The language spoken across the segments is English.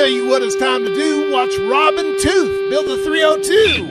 tell you what it's time to do. Watch Rob and Tooth build the 302.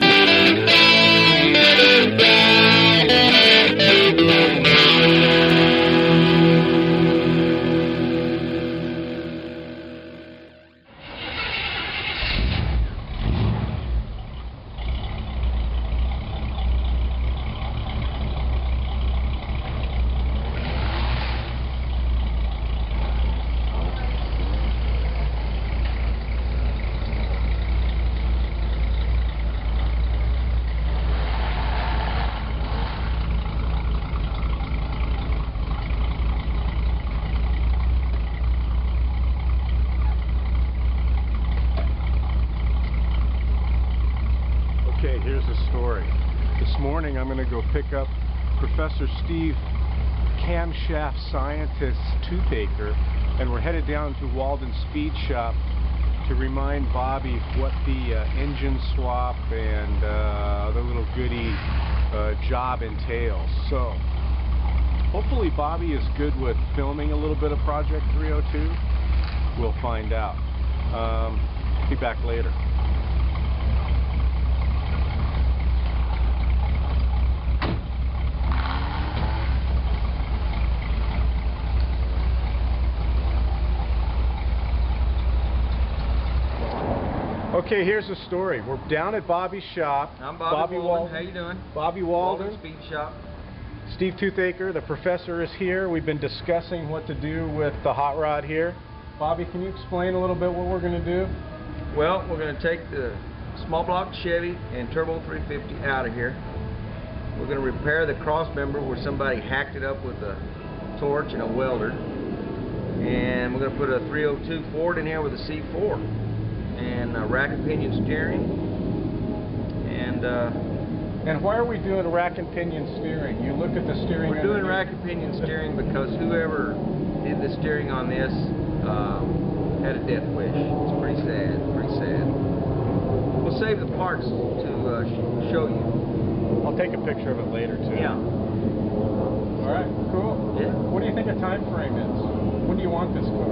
Okay, here's the story. This morning I'm going to go pick up Professor Steve, camshaft scientist Toothaker, and we're headed down to Walden Speed Shop to remind Bobby what the engine swap and other little goodie job entails. So hopefully Bobby is good with filming a little bit of Project 302. We'll find out. Be back later. Okay, here's the story. We're down at Bobby's shop. I'm Bobby Walden. How you doing? Bobby Walden. Walden Speed Shop. Steve Toothaker, the professor, is here. We've been discussing what to do with the hot rod here. Bobby, can you explain a little bit what we're going to do? Well, we're going to take the small block Chevy and Turbo 350 out of here. We're going to repair the cross member where somebody hacked it up with a torch and a welder. And we're going to put a 302 Ford in here with a C4. And rack and pinion steering, and why are we doing rack and pinion steering? You look at the steering. We're doing rack and pinion steering because whoever did the steering on this had a death wish. It's pretty sad, pretty sad. We'll save the parts to show you. I'll take a picture of it later too. Yeah. All right, cool. Yeah. What do you think the time frame is? When do you want this car?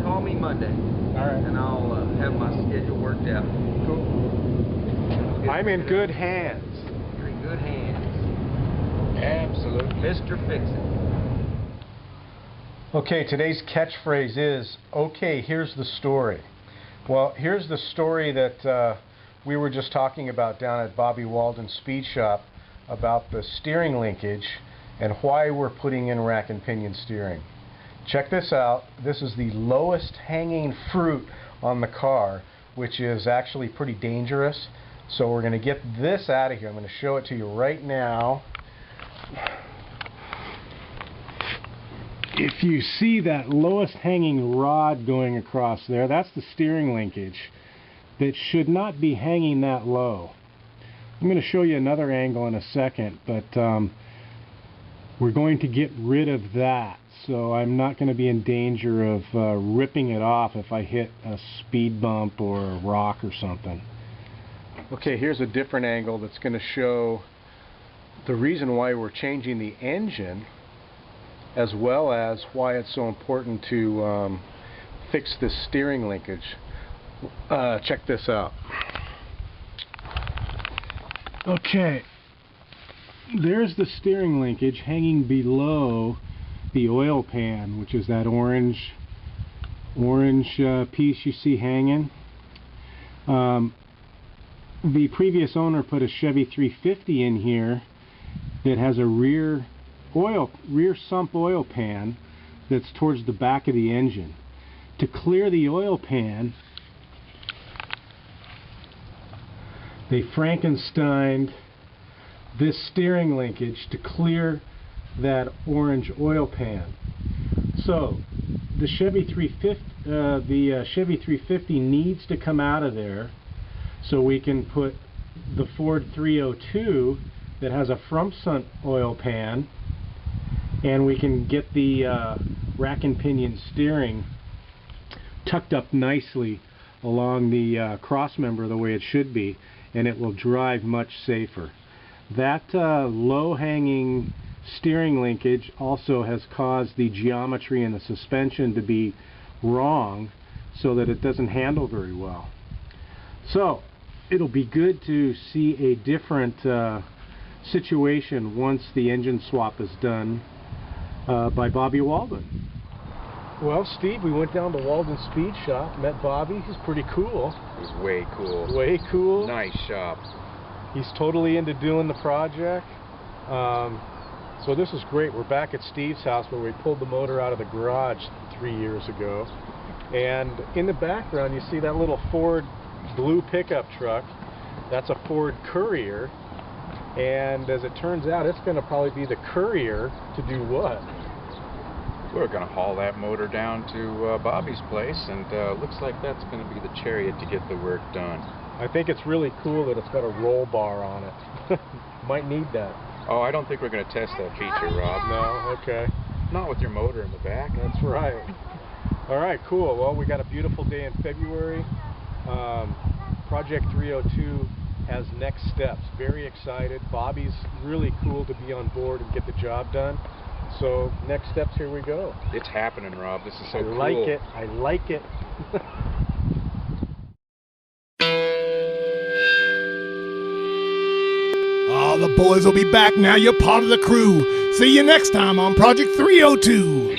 Call me Monday. All right. And I'll have my schedule worked out. Cool. I'm in good hands. You're in good hands. Absolutely. Mr. Fix-It. Okay, today's catchphrase is, okay, here's the story. Well, here's the story that we were just talking about down at Bobby Walden Speed Shop about the steering linkage and why we're putting in rack and pinion steering. Check this out. This is the lowest hanging fruit on the car, which is actually pretty dangerous. So we're going to get this out of here. I'm going to show it to you right now. If you see that lowest hanging rod going across there, that's the steering linkage that should not be hanging that low. I'm going to show you another angle in a second, but we're going to get rid of that. So I'm not going to be in danger of ripping it off if I hit a speed bump or a rock or something. Okay, here's a different angle that's going to show the reason why we're changing the engine, as well as why it's so important to fix this steering linkage. Check this out. Okay, there's the steering linkage hanging below the oil pan, which is that orange piece you see hanging. The previous owner put a Chevy 350 in here that has a rear sump oil pan that's towards the back of the engine. To clear the oil pan, they Frankensteined this steering linkage to clear that orange oil pan. So the Chevy 350 needs to come out of there, so we can put the Ford 302 that has a front sump oil pan, and we can get the rack and pinion steering tucked up nicely along the cross member the way it should be, and it will drive much safer. That low-hanging steering linkage also has caused the geometry in the suspension to be wrong, so that it doesn't handle very well. So it'll be good to see a different situation once the engine swap is done by Bobby Walden. Well, Steve, we went down to Walden Speed Shop, met Bobby. He's pretty cool. It was way cool. Way cool. Nice shop. He's totally into doing the project. So this is great. We're back at Steve's house where we pulled the motor out of the garage 3 years ago. And in the background you see that little Ford blue pickup truck. That's a Ford Courier. And as it turns out, it's going to probably be the Courier to do what? We're going to haul that motor down to Bobby's place, and looks like that's going to be the chariot to get the work done. I think it's really cool that it's got a roll bar on it. Might need that. Oh, I don't think we're going to test that feature, Rob. No? Okay. Not with your motor in the back. That's right. All right, cool. Well, we got a beautiful day in February. Project 302 has next steps. Very excited. Bobby's really cool to be on board and get the job done. So next steps, here we go. It's happening, Rob. This is so cool. I like it. I like it. Oh, the boys will be back now. You're part of the crew. See you next time on Project 302.